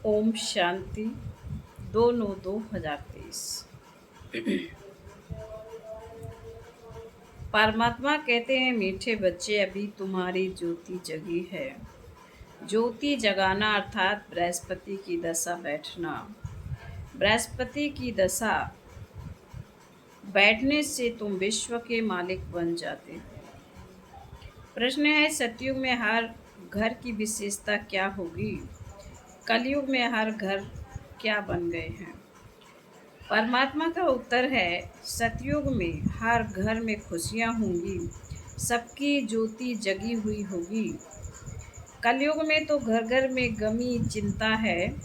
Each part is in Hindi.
ओम शांति 2/9/2023। परमात्मा कहते हैं, मीठे बच्चे, अभी तुम्हारी ज्योति जगी है। ज्योति जगाना अर्थात बृहस्पति की दशा बैठना। बृहस्पति की दशा बैठने से तुम विश्व के मालिक बन जाते हो। प्रश्न है, सतयुग में हर घर की विशेषता क्या होगी? कलयुग में हर घर क्या बन गए हैं? परमात्मा का उत्तर है, सतयुग में हर घर में खुशियाँ होंगी, सबकी ज्योति जगी हुई होगी। कलयुग में तो घर घर में गमी चिंता है,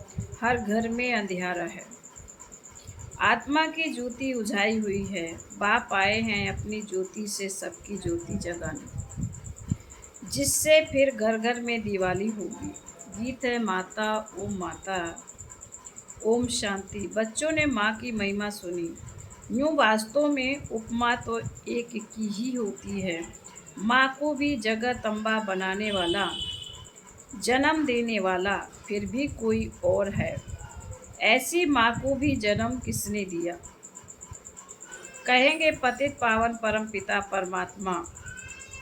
हर घर में अंधियारा है। आत्मा की ज्योति उझाई हुई है, बाप आए हैं अपनी ज्योति से सबकी ज्योति जगाने, जिससे फिर घर घर में दिवाली होगी। गीत है माता ओम माता ओम शांति। बच्चों ने माँ की महिमा सुनी। यूँ वास्तव में उपमा तो एक की ही होती है। माँ को भी जगत अम्बा बनाने वाला, जन्म देने वाला फिर भी कोई और है। ऐसी माँ को भी जन्म किसने दिया? कहेंगे पतित पावन परम पिता परमात्मा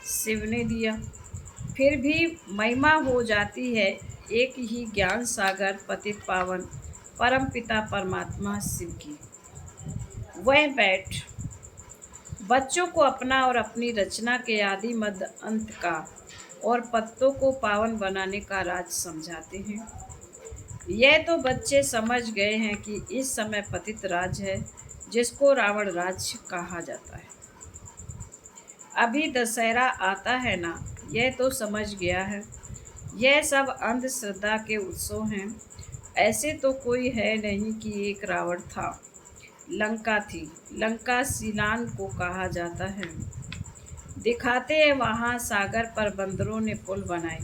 शिव ने दिया। फिर भी महिमा हो जाती है एक ही ज्ञान सागर पतित पावन परम पिता परमात्मा शिव की। वह बैठ बच्चों को अपना और अपनी रचना के आदि मध्य अंत का और पत्तों को पावन बनाने का राज समझाते हैं। यह तो बच्चे समझ गए हैं कि इस समय पतित राज है, जिसको रावण राज्य कहा जाता है। अभी दशहरा आता है ना, यह तो समझ गया है। यह सब अंधश्रद्धा के उत्सव हैं। ऐसे तो कोई है नहीं कि एक रावण था, लंका थी। लंका सीलान को कहा जाता है। दिखाते हैं वहाँ सागर पर बंदरों ने पुल बनाए।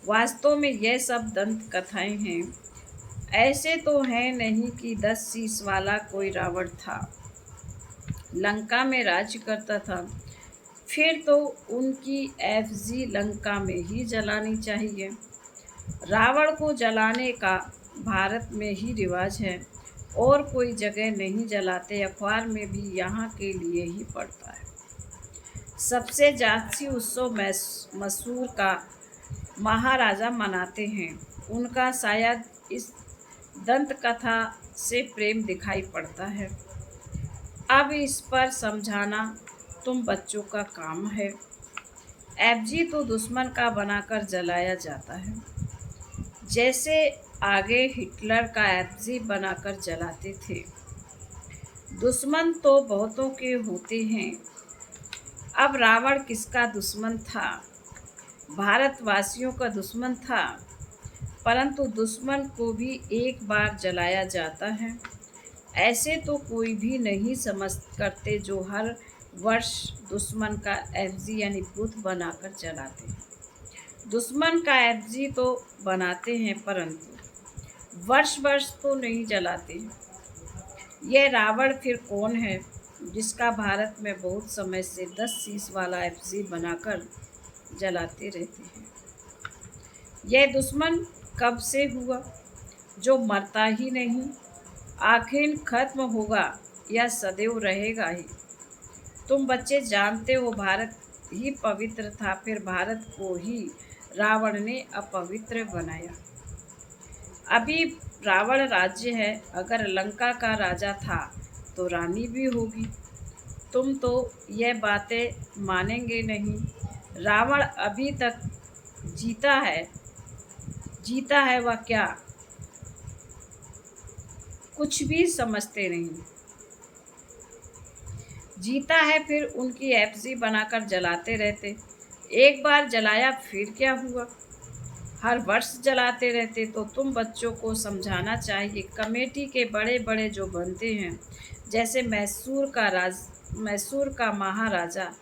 वास्तव में यह सब दंत कथाएं हैं। ऐसे तो है नहीं कि 10 शीश वाला कोई रावण था, लंका में राज्य करता था। फिर तो उनकी एफजी लंका में ही जलानी चाहिए। रावण को जलाने का भारत में ही रिवाज है, और कोई जगह नहीं जलाते। अखबार में भी यहाँ के लिए ही पड़ता है। सबसे जाती उत्सव मैसूर का महाराजा मनाते हैं। उनका शायद इस दंत कथा से प्रेम दिखाई पड़ता है। अब इस पर समझाना तुम बच्चों का काम है। एफजी तो दुश्मन का बनाकर जलाया जाता है, जैसे आगे हिटलर का एफजी बनाकर जलाते थे। दुश्मन तो बहुतों के होते हैं। अब रावण किसका दुश्मन था? भारतवासियों का दुश्मन था, परंतु दुश्मन को भी एक बार जलाया जाता है। ऐसे तो कोई भी नहीं समझ करते जो हर वर्ष दुश्मन का एफजी यानी बुत बनाकर जलाते हैं। दुश्मन का एफजी तो बनाते हैं, परंतु वर्ष वर्ष तो नहीं जलाते। यह रावण फिर कौन है, जिसका भारत में बहुत समय से 10 शीश वाला एफजी बनाकर जलाते रहते हैं? यह दुश्मन कब से हुआ, जो मरता ही नहीं? आखिर खत्म होगा या सदैव रहेगा ही? तुम बच्चे जानते हो भारत ही पवित्र था, फिर भारत को ही रावण ने अपवित्र बनाया। अभी रावण राज्य है, अगर लंका का राजा था तो रानी भी होगी। तुम तो यह बातें मानेंगे नहीं। रावण अभी तक जीता है वह क्या? कुछ भी समझते नहीं। जीता है फिर उनकी एफजी बनाकर जलाते रहते। एक बार जलाया फिर क्या हुआ? हर वर्ष जलाते रहते। तो तुम बच्चों को समझाना चाहिए। कमेटी के बड़े बड़े जो बनते हैं, जैसे मैसूर का महाराजा,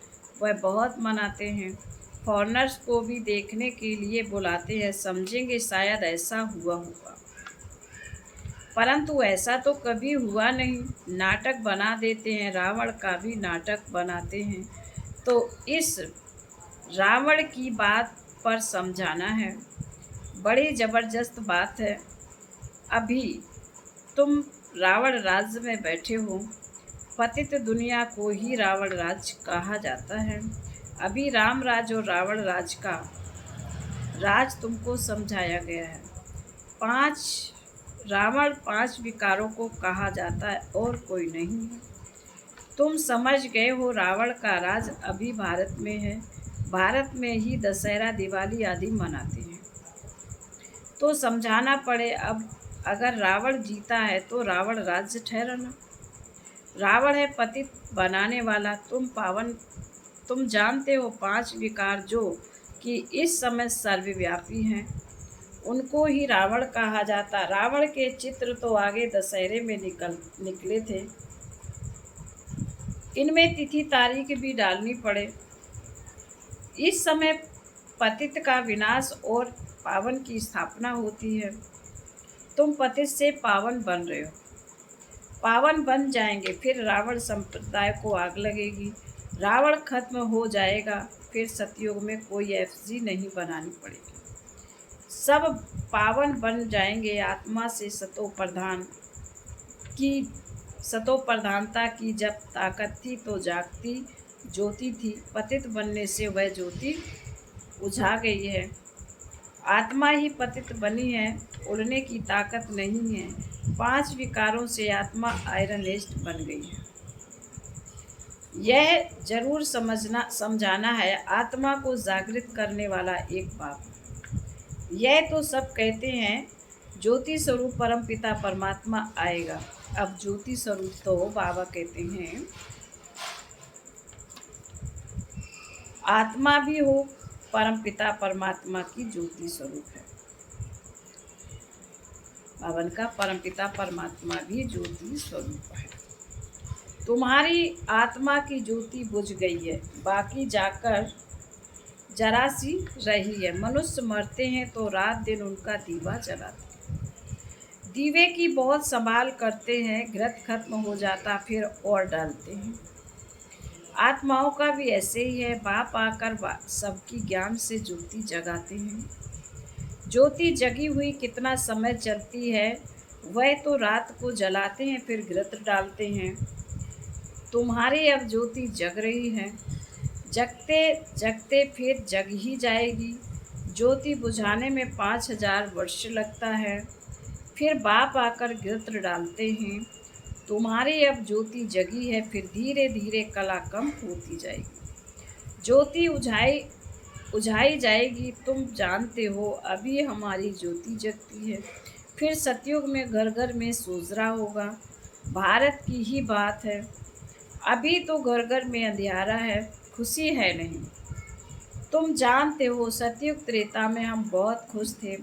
वह बहुत मनाते हैं। फॉरेनर्स को भी देखने के लिए बुलाते हैं। समझेंगे शायद ऐसा हुआ होगा, परंतु ऐसा तो कभी हुआ नहीं। नाटक बना देते हैं, रावण का भी नाटक बनाते हैं। तो इस रावण की बात पर समझाना है। बड़ी ज़बरदस्त बात है। अभी तुम रावण राज्य में बैठे हो। पतित दुनिया को ही रावण राज कहा जाता है। अभी राम राज और रावण राज का राज तुमको समझाया गया है। पांच रावण पांच विकारों को कहा जाता है और कोई नहीं है। तुम समझ गए हो रावण का राज अभी भारत में है। भारत में ही दशहरा दिवाली आदि मनाते हैं। तो समझाना पड़े अब, अगर रावण जीता है तो रावण राज्य ठहरा ना। रावण है पतित बनाने वाला, तुम जानते हो पांच विकार जो कि इस समय सर्वव्यापी हैं, उनको ही रावण कहा जाता। रावण के चित्र तो आगे दशहरे में निकले थे। इनमें तिथि तारीख भी डालनी पड़े। इस समय पतित का विनाश और पावन की स्थापना होती है। तुम पतित से पावन बन रहे हो, पावन बन जाएंगे, फिर रावण संप्रदाय को आग लगेगी, रावण खत्म हो जाएगा, फिर सतयुग में कोई एफजी नहीं बनानी पड़ेगी, सब पावन बन जाएंगे। आत्मा से सतो प्रधानता की जब ताकत थी तो जागती ज्योति थी। पतित बनने से वह ज्योति बुझा गई है। आत्मा ही पतित बनी है, उड़ने की ताकत नहीं है। पांच विकारों से आत्मा आयरन एस्ट बन गई है। यह जरूर समझाना है। आत्मा को जागृत करने वाला एक बाप। यह तो सब कहते हैं ज्योति स्वरूप परमपिता परमात्मा आएगा। अब ज्योति स्वरूप तो बाबा कहते हैं आत्मा भी हो, परमपिता परमात्मा की ज्योति स्वरूप है। बाबन का परमपिता परमात्मा भी ज्योति स्वरूप है। तुम्हारी आत्मा की ज्योति बुझ गई है, बाकी जाकर जरा सी रही है। मनुष्य मरते हैं तो रात दिन उनका दीवा जलाते हैं। दीवे की बहुत संभाल करते हैं, घृत खत्म हो जाता फिर और डालते हैं। आत्माओं का भी ऐसे ही है। बाप आकर सबकी ज्ञान से ज्योति जगाते हैं। ज्योति जगी हुई कितना समय चलती है, वह तो रात को जलाते हैं फिर घृत डालते हैं। तुम्हारी अब ज्योति जग रही है, जगते जगते फिर जग ही जाएगी। ज्योति बुझाने में 5000 वर्ष लगता है, फिर बाप आकर घृत डालते हैं। तुम्हारी अब ज्योति जगी है, फिर धीरे धीरे कला कम होती जाएगी। ज्योति उझाई जाएगी। तुम जानते हो अभी हमारी ज्योति जगती है, फिर सतयुग में घर घर में सोजरा होगा। भारत की ही बात है, अभी तो घर घर में अंधियारा है, खुशी है नहीं। तुम जानते हो सतयुग त्रेता में हम बहुत खुश थे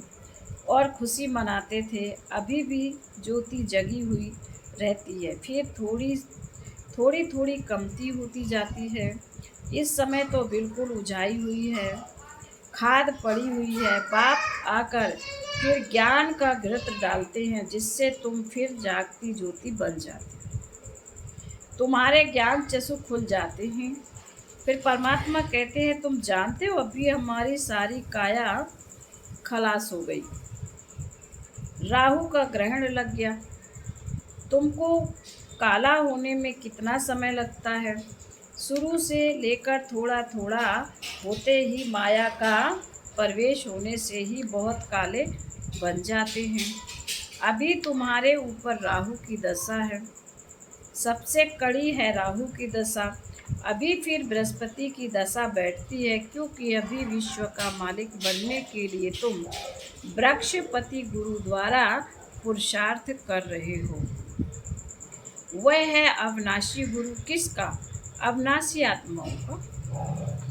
और खुशी मनाते थे। अभी भी ज्योति जगी हुई रहती है, फिर थोड़ी कमती होती जाती है। इस समय तो बिल्कुल उजाई हुई है, खाद पड़ी हुई है। बाप आकर फिर ज्ञान का घृत डालते हैं, जिससे तुम फिर जागती ज्योति बन जाते हो। तुम्हारे ज्ञान चक्षु खुल जाते हैं। फिर परमात्मा कहते हैं तुम जानते हो अभी हमारी सारी काया खलास हो गई, राहु का ग्रहण लग गया। तुमको काला होने में कितना समय लगता है, शुरू से लेकर थोड़ा थोड़ा होते ही माया का प्रवेश होने से ही बहुत काले बन जाते हैं। अभी तुम्हारे ऊपर राहु की दशा है, सबसे कड़ी है राहु की दशा। अभी फिर बृहस्पति की दशा बैठती है, क्योंकि अभी विश्व का मालिक बनने के लिए तुम वृक्षपति गुरु द्वारा पुरुषार्थ कर रहे हो। वह है अविनाशी गुरु। किसका? अविनाशी आत्माओं का।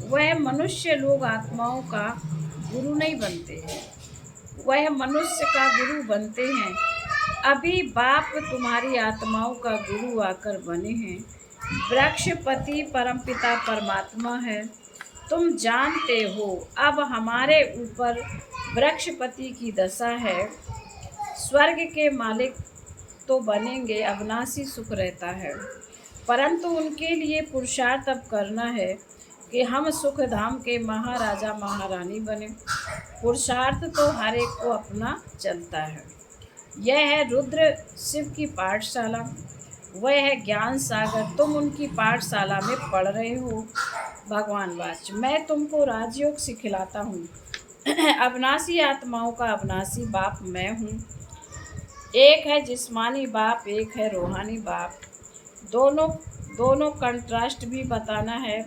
वह मनुष्य लोग आत्माओं का गुरु नहीं बनते हैं, वह मनुष्य का गुरु बनते हैं। अभी बाप तुम्हारी आत्माओं का गुरु आकर बने हैं। वृक्षपति परमपिता परमात्मा है, तुम जानते हो। अब हमारे ऊपर वृक्षपति की दशा है। स्वर्ग के मालिक तो बनेंगे, अविनाशी सुख रहता है, परंतु उनके लिए पुरुषार्थ अब करना है कि हम सुख धाम के महाराजा महारानी बने। पुरुषार्थ तो हर एक को अपना चलता है। यह है रुद्र शिव की पाठशाला, वह है ज्ञान सागर, तुम उनकी पाठशाला में पढ़ रहे हो। भगवान वाच, मैं तुमको राजयोग सिखलाता हूँ। अविनाशी आत्माओं का अविनाशी बाप मैं हूँ। एक है जिस्मानी बाप, एक है रूहानी बाप। दोनों दोनों कंट्रास्ट भी बताना है।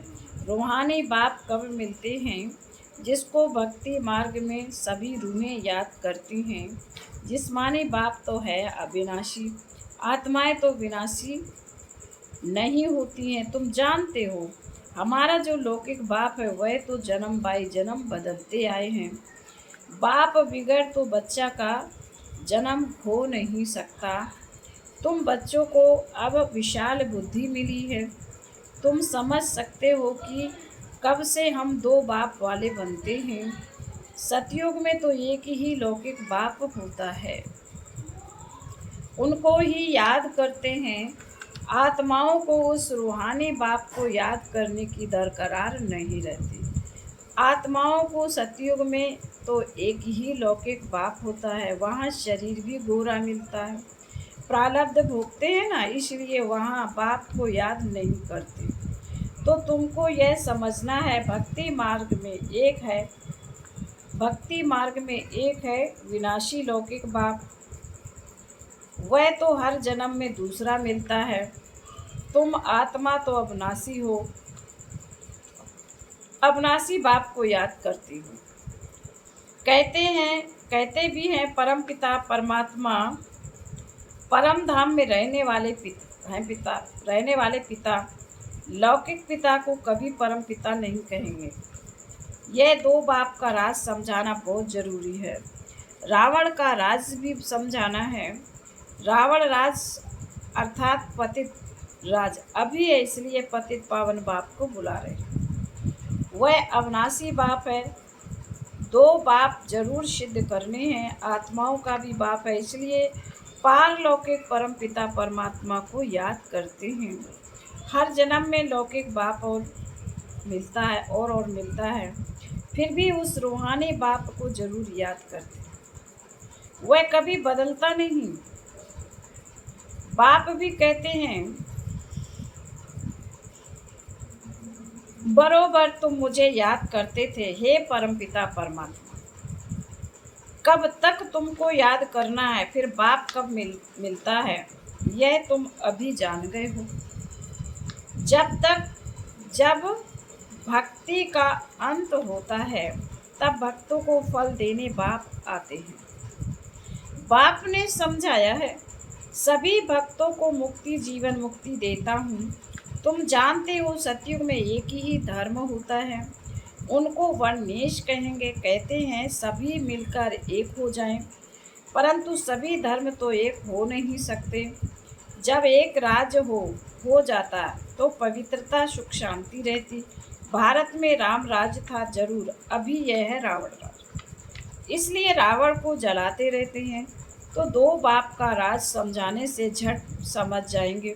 रूहानी बाप कब मिलते हैं? जिसको भक्ति मार्ग में सभी रूहें याद करती हैं। जिस्मानी बाप तो है अविनाशी, आत्माएं तो विनाशी नहीं होती हैं, तुम जानते हो। हमारा जो लौकिक बाप है वह तो जन्म बाई जन्म बदलते आए हैं। बाप बिगड़ तो बच्चा का जन्म हो नहीं सकता। तुम बच्चों को अब विशाल बुद्धि मिली है, तुम समझ सकते हो कि कब से हम दो बाप वाले बनते हैं। सतयुग में तो एक ही लौकिक बाप होता है, उनको ही याद करते हैं। आत्माओं को उस रूहानी बाप को याद करने की दरकरार नहीं रहती। आत्माओं को सतयुग में तो एक ही लौकिक बाप होता है, वहाँ शरीर भी गोरा मिलता है। प्रारब्ध भोगते हैं ना, इसलिए वहाँ बाप को याद नहीं करते। तो तुमको यह समझना है, भक्ति मार्ग में एक है विनाशी लौकिक बाप, वह तो हर जन्म में दूसरा मिलता है। तुम आत्मा तो अविनाशी हो, अविनाशी बाप को याद करती हो। कहते भी हैं परम पिता परमात्मा परम धाम में रहने वाले पिता लौकिक पिता को कभी परम पिता नहीं कहेंगे। यह दो बाप का राज समझाना बहुत जरूरी है। रावण का राज भी समझाना है। रावण राज अर्थात पतित राज अभी है, इसलिए पतित पावन बाप को बुला रहे हैं। वह अविनाशी बाप है। दो बाप जरूर सिद्ध करने हैं। आत्माओं का भी बाप है, इसलिए पारलौकिक परम पिता परमात्मा को याद करते हैं। हर जन्म में लौकिक बाप और मिलता है और मिलता है, फिर भी उस रूहानी बाप को जरूर याद करते हैं। वह कभी बदलता नहीं। बाप भी कहते हैं, बरोबर तुम मुझे याद करते थे हे परमपिता परमात्मा। कब तक तुमको याद करना है, फिर बाप कब मिलता है, यह तुम अभी जान गए हो। जब भक्ति का अंत होता है, तब भक्तों को फल देने बाप आते हैं। बाप ने समझाया है, सभी भक्तों को मुक्ति जीवन मुक्ति देता हूँ। तुम जानते हो सतयुग में एक ही धर्म होता है, उनको वर्णेश कहेंगे। कहते हैं सभी मिलकर एक हो जाएं, परंतु सभी धर्म तो एक हो नहीं सकते। जब एक राज्य हो जाता तो पवित्रता सुख शांति रहती। भारत में राम राज्य था जरूर, अभी यह है रावण राज, इसलिए रावण को जलाते रहते हैं। तो दो बाप का राज समझाने से झट समझ जाएंगे।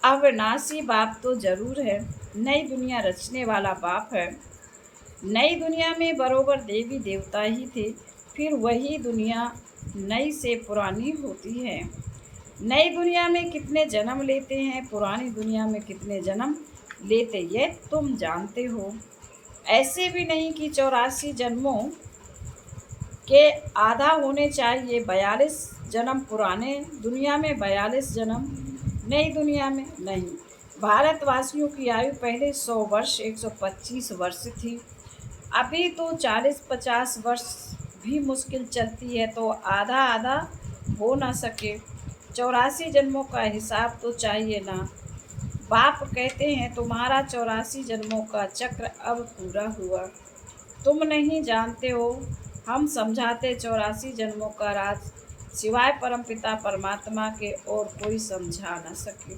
अविनाशी बाप तो जरूर है, नई दुनिया रचने वाला बाप है। नई दुनिया में बरोबर देवी देवता ही थे, फिर वही दुनिया नई से पुरानी होती है। नई दुनिया में कितने जन्म लेते हैं, पुरानी दुनिया में कितने जन्म लेते, यह तुम जानते हो। ऐसे भी नहीं कि 84 जन्मों के आधा होने चाहिए। 42 जन्म पुराने दुनिया में, 42 जन्म नई दुनिया में नहीं। भारतवासियों की आयु पहले 100 वर्ष 125 वर्ष थी, अभी तो 40-50 वर्ष भी मुश्किल चलती है, तो आधा आधा हो ना सके। 84 जन्मों का हिसाब तो चाहिए ना। बाप कहते हैं तुम्हारा 84 जन्मों का चक्र अब पूरा हुआ, तुम नहीं जानते हो। हम समझाते 84 जन्मों का राज सिवाय परमपिता परमात्मा के और कोई समझा न सके।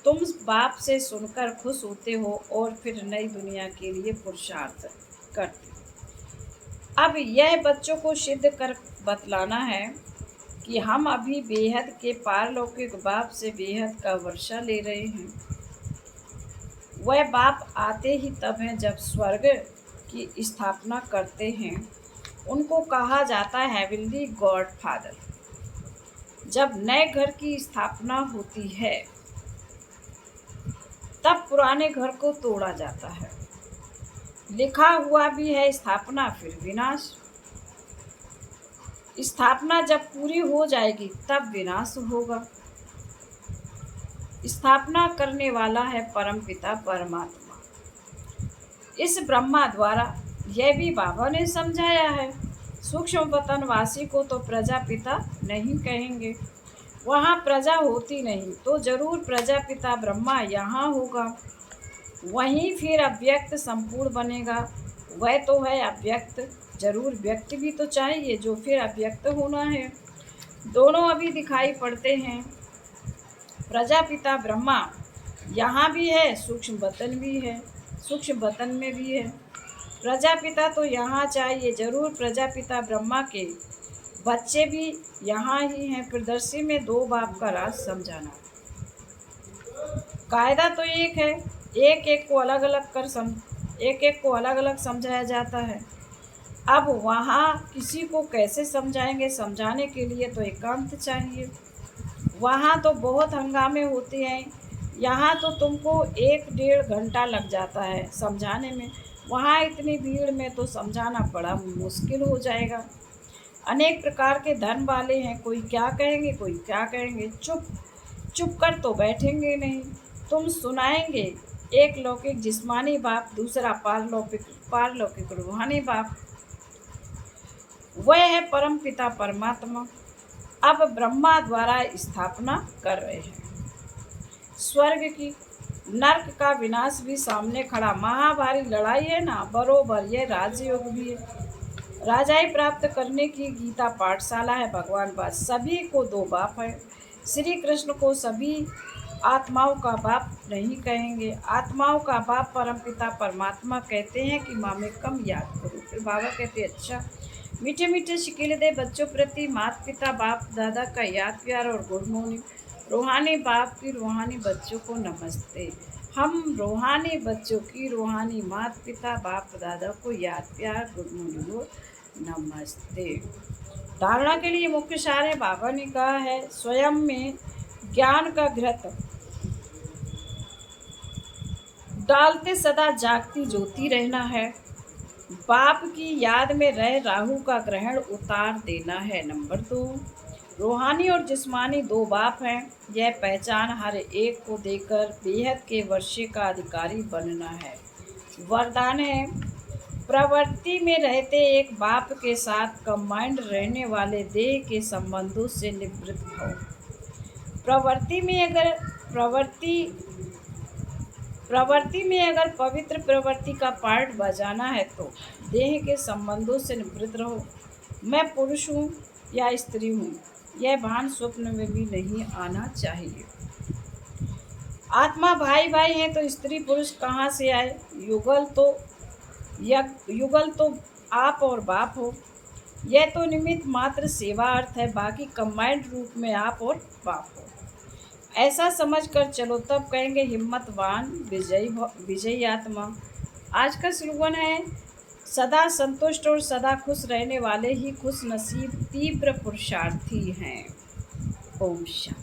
तुम बाप से सुनकर खुश होते हो और फिर नई दुनिया के लिए पुरुषार्थ करते। अब यह बच्चों को सिद्ध कर बतलाना है कि हम अभी बेहद के पारलौकिक बाप से बेहद का वर्षा ले रहे हैं। वह बाप आते ही तब हैं जब स्वर्ग की स्थापना करते हैं। उनको कहा जाता है हेवनली गॉड फादर। जब नए घर की स्थापना होती है तब पुराने घर को तोड़ा जाता है। लिखा हुआ भी है स्थापना फिर विनाश। स्थापना जब पूरी हो जाएगी तब विनाश होगा। स्थापना करने वाला है परमपिता परमात्मा। इस ब्रह्मा द्वारा यह भी बाबा ने समझाया है। सूक्ष्म वतनवासी को तो प्रजापिता नहीं कहेंगे, वहाँ प्रजा होती नहीं, तो जरूर प्रजापिता ब्रह्मा यहाँ होगा। वहीं फिर अव्यक्त संपूर्ण बनेगा। वह तो है अव्यक्त, जरूर व्यक्त भी तो चाहिए जो फिर अव्यक्त होना है। दोनों अभी दिखाई पड़ते हैं। प्रजापिता ब्रह्मा यहाँ भी है, सूक्ष्म वतन भी है, सूक्ष्म वतन में भी है। प्रजापिता तो यहाँ चाहिए, जरूर प्रजापिता ब्रह्मा के बच्चे भी यहाँ ही हैं। प्रदर्शी में दो बाप का राज समझाना। कायदा तो एक है, एक एक को अलग अलग समझाया जाता है। अब वहाँ किसी को कैसे समझाएंगे? समझाने के लिए तो एकांत चाहिए। वहाँ तो बहुत हंगामे होते हैं, यहाँ तो तुमको 1-1.5 घंटा लग जाता है समझाने में। वहाँ इतनी भीड़ में तो समझाना बड़ा मुश्किल हो जाएगा। अनेक प्रकार के धन वाले हैं, कोई क्या कहेंगे कोई क्या कहेंगे। चुप कर तो बैठेंगे नहीं। तुम सुनाएंगे, एक लौकिक जिस्मानी बाप, दूसरा पारलौकिक रूहानी बाप। वह है परम पिता परमात्मा। अब ब्रह्मा द्वारा स्थापना कर रहे हैं स्वर्ग की। नर्क का विनाश भी सामने खड़ा। महाभारी लड़ाई है ना, बरोबर यह राजयोग भी है। राजाई प्राप्त करने की गीता पाठशाला है। भगवान बात सभी को दो बाप है। श्री कृष्ण को सभी आत्माओं का बाप नहीं कहेंगे। आत्माओं का बाप परमपिता परमात्मा कहते हैं कि माँ में कम याद करो। फिर बाबा कहते अच्छा, मीठे मीठे शिकीले दे बच्चों प्रति माता पिता बाप दादा का याद प्यार और गुड मॉर्निंग। रूहानी बाप की रूहानी बच्चों को नमस्ते। हम रूहानी बच्चों की रूहानी माता पिता बाप दादा को याद प्यार गुड मॉर्निंग और नमस्ते। धारणा के लिए मुख्य सार है। बाबा ने कहा है स्वयं में ज्ञान का घृत डालते सदा जागती ज्योति रहना है। बाप की याद में रह राहु का ग्रहण उतार देना है। नंबर 2, रूहानी और जिस्मानी दो बाप हैं। यह पहचान हर एक को देकर बेहद के वर्षे का अधिकारी बनना है। वरदान है प्रवृत्ति में रहते एक बाप के साथ कंबाइंड रहने वाले देह के संबंधों से निवृत्त हो। प्रवृत्ति में अगर पवित्र प्रवृत्ति का पार्ट बजाना है तो देह के संबंधों से निवृत्त रहो। मैं पुरुष हूँ या स्त्री हूँ, यह भान स्वप्न में भी नहीं आना चाहिए। आत्मा भाई भाई हैं तो स्त्री पुरुष कहाँ से आए? युगल तो आप और बाप हो। यह तो निमित्त मात्र सेवा अर्थ है, बाकी कंबाइंड रूप में आप और बाप हो। ऐसा समझकर चलो, तब कहेंगे हिम्मतवान विजयी आत्मा। आज का स्लोगन है सदा संतुष्ट और सदा खुश रहने वाले ही खुश नसीब तीव्र पुरुषार्थी हैं। ओम शांति।